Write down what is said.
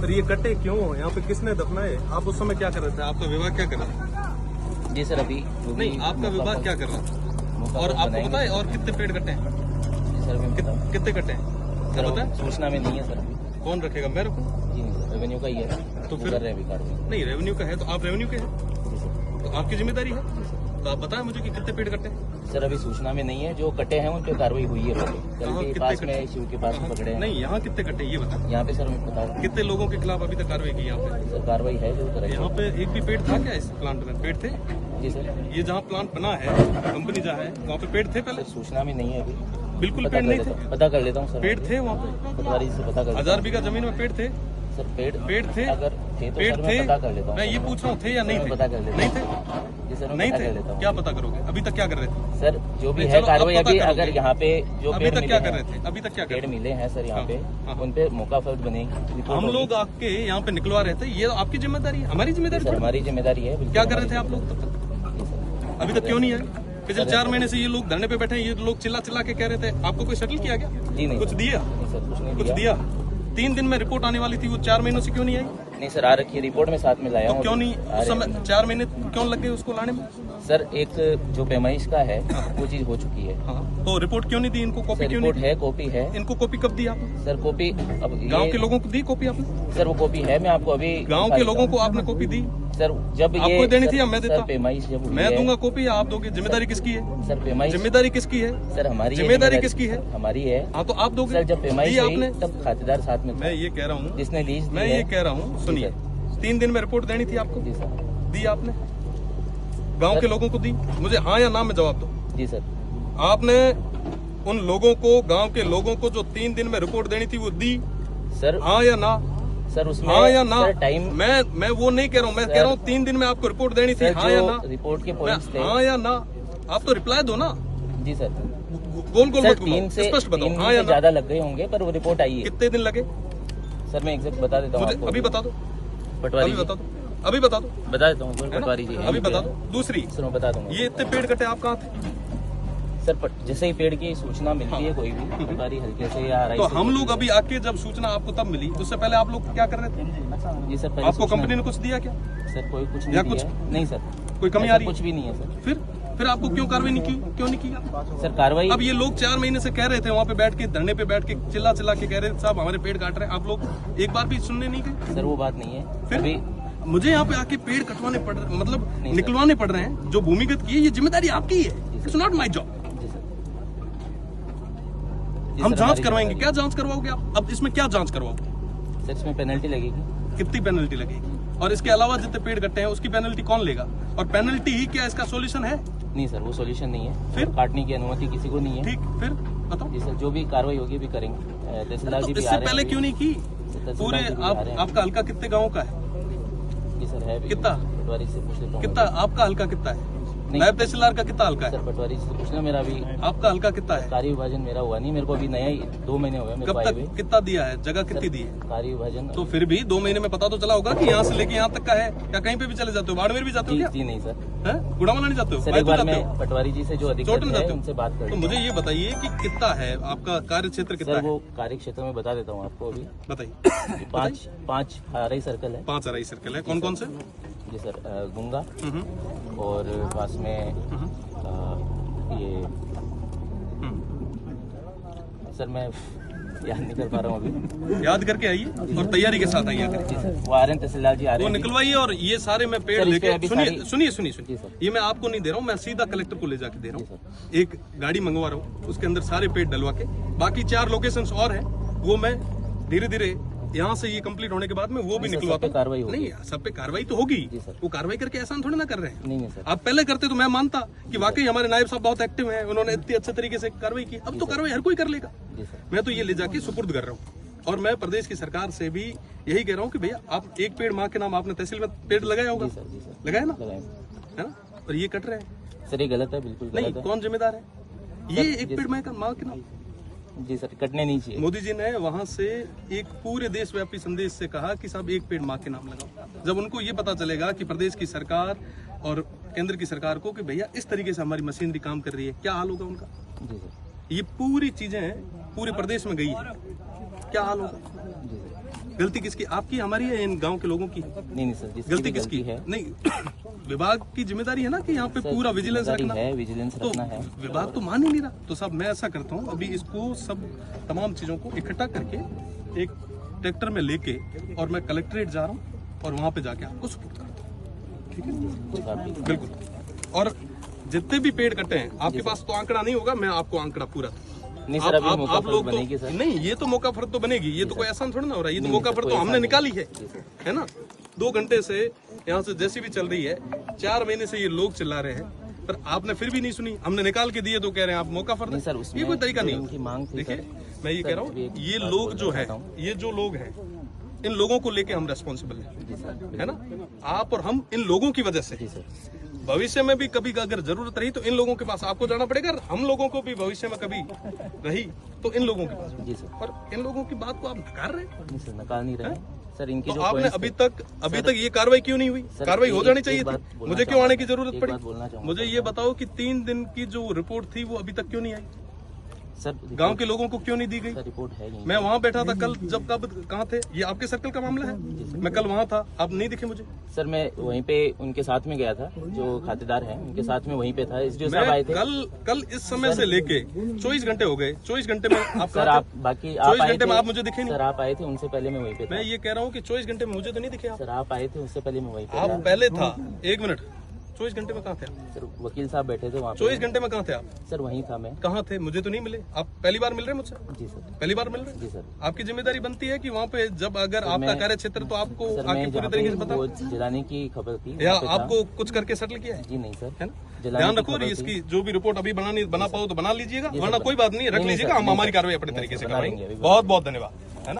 पर ये कटे क्यों? यहाँ पे किसने दफनाए? आप उस समय क्या कर रहे थे? आपका विभाग क्या कर रहा था? जी सर, अभी नहीं, आपका विभाग क्या कर रहा था? और आपको पता है और कितने पेड़ कटे हैं? जी सर, कितने कटे हैं सर पता है? सूचना में नहीं है सर। कौन रखेगा? मैं रखूँ? जी नहीं सर, रेवेन्यू का ही है, तो फिर कर रहे हैं अभी कार्रवाई। नहीं, रेवेन्यू का है तो आप रेवेन्यू के हैं जी सर। तो आपकी जिम्मेदारी है। तो आप बताएं मुझे कि कितने पेड़ कटे हैं? सर अभी सूचना में नहीं है, जो कटे हैं उन पे कार्रवाई हुई है पहले। कल के कितने पास कटे? में शिव के पास में पकड़े हैं। नहीं, यहाँ कितने कटे ये बताएं। यहाँ पे सर मैं बता रहा हूँ कितने लोगों के खिलाफ अभी तक कार्रवाई की यहाँ पे? सर, कार्रवाई है जो करेंगे। यहाँ पे एक भी पेड़ था क्या इस प्लांट में? पेड़ थे? जी सर, ये जहाँ प्लांट बना है, कंपनी जहाँ है, वहाँ पे पेड़ थे पहले? सर सूचना में नहीं है अभी। बिल्कुल पेड़ नहीं थे? पता कर लेता हूँ सर। पेड़ थे वहाँ पे? पटवारी से पता कर लेता 1000 बीघा जमीन में पेड़ थे? हूँ। सर पेड़ थे? अगर थे तो पेड़ सर थे? मैं पता कर लेता हूँ। मैं ये पूछ रहा हूँ थे या नहीं थे? पता कर लेता नहीं हूँ। थे? जी सर, मैं नहीं पता कर थे? लेता हूँ। क्या पता करोगे? अभी तक क्या कर रहे थे? सर जो भी नहीं, है चलो, कार्रवाई अब पता अभी, करोगे। अगर यहाँ पे जो अभी पेड़ तक मिले क्या कर हैं, रहे थे? अभी तक क्या कर पेड़ रहे थे? मिले हैं सर यहाँ पे, हाँ। उन पे मौका फर्क बनेगी। रिपोर्ट हम होगी। लोग आपके यहाँ पे निकलवा रहे थे, ये आपकी जिम्मेदारी है, हमारी जिम्मेदारी सर थोड़ी। हमारी जिम्मेदारी है। बिल्कुल क्या कर रहे थे हमारी आप लोग तब तक? जिम्मेदारी। जी सर। अभी तक क्यों नहीं आए? पिछले 4 महीने से ये लोग धरने पे बैठे हैं, ये लोग चिल्ला चिल्ला के कह रहे थे। आपको कोई सेटल किया क्या? जी नहीं कुछ सर। दिया? नहीं सर, कुछ नहीं कुछ दिया। दिया? 3 दिन में रिपोर्ट आने वाली थी, वो 4 महीनों से क्यों नहीं आई? नहीं सर, आ रखी है रिपोर्ट में साथ में लाया तो हूँ। क्यों नहीं आ उस रहे समय हैं। 4 महीने क्यों लग गए उसको लाने में? सर एक जो पैमाइश का है वो चीज हो चुकी है। हाँ, तो रिपोर्ट क्यों नहीं दी इनको? कॉपी सर क्यों रिपोर्ट नहीं है, कॉपी है। दी? इनको कॉपी कब दी आपने? सर कॉपी अब गांव ये के लोगों को दी कॉपी आपने? सर वो कॉपी है, मैं आपको अभी गांव के लोगों को आपने कॉपी दी? सर जब ये आपको देनी थी या सर- मैं देता? सर पेमाइश जब हुई मैं है- दूंगा कॉपी या आप दोगे? जिम्मेदारी किसकी है? सर पेमाइश जिम्मेदारी किसकी है? सर हमारी है, जिम्मेदारी किसकी है? हमारी है। हाँ, तो आप दोगे? सर जब पेमाइश दी हुई आपने? तब खातेदार साथ में था, मैं ये कह रहा हूँ, जिसने लीज दी मैं है। ये कह रहा हूँ, सुनिए, 3 दिन में रिपोर्ट देनी थी आपको? जी सर। दी आपने? गांव के लोगों को दी? मुझे हाँ या ना में जवाब दो। जी सर। आपने उन लोगों को, गांव के लोगों को जो 3 दिन में रिपोर्ट देनी थी वो दी? सर हाँ या ना? सर उसमें हाँ या ना? सर टाइम मैं वो नहीं कह रहा हूँ, मैं कह रहा हूँ 3 दिन में आपको रिपोर्ट देनी थी, सर हाँ या जो ना? रिपोर्ट के पॉइंट्स थे। हाँ या ना? आप तो रिप्लाई दो ना, जी सर। गोल गोल सर मत 3 घुमाओ, से स्पष्ट बताओ, 3 हाँ या से ना? ज्यादा लग गए होंगे, पर वो रिपोर्ट आई है। कितने दिन लगे? सर मैं एग्जैक्ट बता देता हूँ मुझे आपको। अभी बता दो, पटवारी अभी जी, बता दो, अभी बता दो, बता देता हूँ है ना? पटवारी जी है। अभी बता दो। दूसरी, सर मैं बता दूंगा। ये इतने पेड़ कटे आप कहाँ थे? सर जैसे ही पेड़ की सूचना मिलती है कोई भी पटवारी हल्के से या आरआई तो से, हम लोग अभी आके जब सूचना आपको तब मिली, उससे पहले आप लोग क्या कर रहे थे? जी सर पहले आपको सूचना- कंपनी ने कुछ दिया क्या? सर कोई कुछ या नहीं कुछ- दिया है। नहीं सर, कोई कमी ऐसा आ रही है? कुछ भी नहीं है सर। फिर आपको क्यों कार्रवाई नहीं की? क्यों नहीं की? सर कार्रवाई अब ये लोग 4 महीने से कह रहे थे, वहाँ पे बैठ के, धरने पे बैठ के चिल्ला चिल्ला के कह रहे थे साहब हमारे पेड़ काट रहे हैं। आप लोग एक बार भी सुनने नहीं गए? सर वो बात नहीं है। फिर अभी मुझे यहाँ पे आके पेड़ कटवाने पड़ रहे, मतलब नहीं सर। निकलवाने पड़ रहे हैं, जो भूमिगत की है, ये जिम्मेदारी आपकी है। It's not my job. जी सर। जी हम सर, जांच हमारी करवाएंगे। जिम्मेदारी- क्या जांच करवाओगे आप? अब इसमें क्या जांच करवाओगे? सर इसमें पेनल्टी लगेगी। कितनी पेनल्टी लगेगी? और इसके अलावा जितने पेड़ कट्टे हैं उसकी पेनल्टी कौन लेगा? और पेनल्टी ही क्या इसका सॉल्यूशन है? नहीं सर वो सॉल्यूशन नहीं है। फिर? काटने की अनुमति किसी को नहीं है। ठीक, फिर बताओ। जी सर, जो भी कार्रवाई होगी भी करेंगे। तहसीलदार तो जी भी आ इससे रहे हैं पहले अभी। क्यों नहीं की? तहसीलदार पूरे जी भी आ रहे हैं। आपका हल्का कितने गाँव का है? जी सर है अभी। कितना? पटवारी से पूछ लेता हूँ। कितना आपका हल्का कितना है? नहीं। नायब तहसीलदार का कितना हल्का है? सर पटवारी से पूछना, मेरा अभी आपका हल्का कितना है? कार्य विभाजन मेरा हुआ नहीं, मेरे को अभी नया ही 2 महीने हो गए मेरे कब को आए तक हुए। कितना दिया है? जगह कितनी दी है? कार्य विभाजन तो फिर भी 2 महीने में पता तो चला होगा कि यहाँ से लेके यहाँ तक का है, या कहीं पे भी चले जाते हो? बाड़मेर भी जाते हो जी क्या? जी नहीं सर। हैं? गुड़ावाला नहीं जाते हो? सर एक बायतू बार जाते मैं हो? पटवारी जी से जो चोट अधिकारी में है जाते हो? उनसे बात कर तो लेता मुझे ये बताइए कि कितना है आपका कार्य क्षेत्र? कितना सर है वो कार्य क्षेत्र में बता देता हूँ आपको अभी। बताइए। 5 आरआई सर्कल है। 5 आरआई सर्कल है। कौन कौन से? जी सर, गुंगा हम्म, और पास में हम्म, ये हम्म। सर मैं याद नहीं कर पा रहा हूँ अभी। याद करके आइए और तैयारी के साथ आइए। जी सर वो आ रहे हैं, तहसीलदार जी आ वो रहे हैं। निकलवाइए। और ये सारे मैं पेड़ सर, इस पे लेके, अभी सुनिए सारी- सुनिए सुनिए जी सुनिए, सर। ये मैं आपको नहीं दे रहा हूँ, मैं सीधा कलेक्टर को ले जाके दे रहा जी हूँ। एक गाड़ी मंगवा रहा हूँ, उसके अंदर सारे पेड़ डलवा के, बाकी 4 लोकेशंस और हैं, वो मैं धीरे धीरे यहाँ से ये कंप्लीट होने के बाद में वो भी जी सर, निकलवाता सब पे कार्रवाई हूँ। होगी। नहीं, सब पे कार्रवाई तो होगी। जी सर। वो कार्रवाई करके एहसान थोड़ी ना कर रहे हैं। नहीं नहीं सर। आप पहले करते तो मैं मानता कि वाकई हमारे नायब साहब बहुत एक्टिव हैं, उन्होंने इतने अच्छे तरीके से कार्रवाई की। अब तो कार्रवाई हर कोई कर लेगा। जी सर। मैं तो ये ले जाके सुपुर्द कर रहा हूँ। और मैं प्रदेश की सरकार से भी यही कह रहा हूँ कि भैया आप एक पेड़ माँ के नाम, आपने तहसील में पेड़ लगाया होगा, जी सर। जी सर लगाया ना, लगाए। है ना? और ये कट रहे हैं। सर ये गलत है, बिल्कुल नहीं, गलत है। कौन जिम्मेदार है? ये सर, एक पेड़ माँ के नाम। जी सर कटने नहीं चाहिए। मोदी जी ने वहां से एक पूरे देशव्यापी संदेश से कहा कि साहब एक पेड़ माँ के नाम लगाओ। जब उनको ये पता चलेगा कि प्रदेश की सरकार और केंद्र की सरकार को कि भैया इस तरीके से हमारी मशीनरी काम कर रही है, क्या हाल होगा उनका? जी सर। ये पूरी चीजें पूरे प्रदेश में गई है, क्या हाल होगा? जी सर। गलती किसकी, आपकी, हमारी है, इन गांव के लोगों की? नहीं सर, जिसकी गलती भी किसकी है नहीं विभाग की जिम्मेदारी है ना कि यहाँ पे पूरा विजिलेंस रखना है, विजिलेंस तो रखना है। विभाग तो मान ही नहीं रहा। तो साहब मैं ऐसा करता हूँ, अभी इसको सब तमाम चीजों को इकट्ठा करके एक ट्रैक्टर में लेके और मैं कलेक्ट्रेट जा रहा हूँ और वहां पे जाके आपको सपोर्ट करता हूँ, ठीक है? बिल्कुल। और जितने भी पेड़ कटे हैं, आपके पास तो आंकड़ा नहीं होगा, मैं आपको आंकड़ा पूरा नहीं सर, अभी मौका आप लोग बनेगी तो सर। नहीं, ये तो मौका फर्क तो बनेगी, ये तो कोई आसान थोड़ा ना हो रहा है, ये तो मौका फर्क तो हमने निकाली है ना। 2 घंटे से यहाँ से जैसी भी चल रही है, 4 महीने से ये लोग चिल्ला रहे हैं, पर आपने फिर भी नहीं सुनी। हमने निकाल के दिए तो कह रहे हैं आप मौका फर्क। सर, ये कोई तरीका नहीं उनकी मांग थी। देखिए मैं ये कह रहा हूँ, ये लोग जो है, ये जो लोग हैं, इन लोगों को लेके हम रेस्पॉन्सिबल हैं, है ना। आप और हम इन लोगों की वजह से भविष्य में भी कभी अगर जरूरत रही तो इन लोगों के पास आपको जाना पड़ेगा, हम लोगों को भी भविष्य में कभी रही तो इन लोगों के पास। जी सर। और इन लोगों की बात को आप नकार रहे हैं। नहीं सर, नकार नहीं रहे सर। इनकी तो जो आपने points अभी तक ये कार्रवाई क्यों नहीं हुई? कार्रवाई हो जानी चाहिए थी। मुझे क्यों आने की जरूरत पड़ी? बोलना चाहूंगा मुझे ये बताओ कि 3 दिन की जो रिपोर्ट थी वो अभी तक क्यों नहीं आई? सर, गांव के लोगों को क्यों नहीं दी गई? रिपोर्ट है नहीं। मैं वहाँ बैठा था कल, जब कब कहाँ थे? ये आपके सर्कल का मामला है? मैं कल वहाँ था, आप नहीं दिखे मुझे। सर मैं वहीं पे उनके साथ में गया था, जो खातेदार हैं उनके साथ में वहीं पे था। एसडीओ साहब आए थे कल इस समय से लेके 24 घंटे हो गए। 24 घंटे में आप सर, आप बाकी 24 घंटे में आप मुझे दिखे नहीं। सर आप आए थे, उनसे पहले मैं वहीं पे था। मैं ये कह रहा हूँ कि 24 घंटे में मुझे तो नहीं दिखे आप। सर आप आए थे, उससे पहले मैं वहीं पे आप था। पहले था, 1 मिनट, 24 घंटे में कहाँ थे आप? सर वकील साहब बैठे थे वहाँ पे। 24 घंटे में कहाँ थे आप? सर वहीं था मैं। कहाँ थे? मुझे तो नहीं मिले। आप पहली बार मिल रहे हैं मुझसे? जी सर। पहली बार मिल रहे हैं? जी सर। आपकी जिम्मेदारी बनती है कि वहाँ पे जब अगर आपका कार्य क्षेत्र तो आपको आके पूरी तरीके से पता, वो जलाने की खबर थी या वहाँ पे था। आपको कुछ करके सेटल किया है? जी नहीं सर, है ना। जलाने ध्यान की रखो, खबर थी। इसकी जो भी रिपोर्ट अभी बना पाओ तो बना लीजिएगा, जी वरना सर, कोई बात नहीं, रख नहीं लीजिएगा, सर, हम नहीं हमारी सर, कार्रवाई अपने नहीं तरीके सर, से बना कराएंगे। लेंगे अभी। बहुत बहुत धन्यवाद।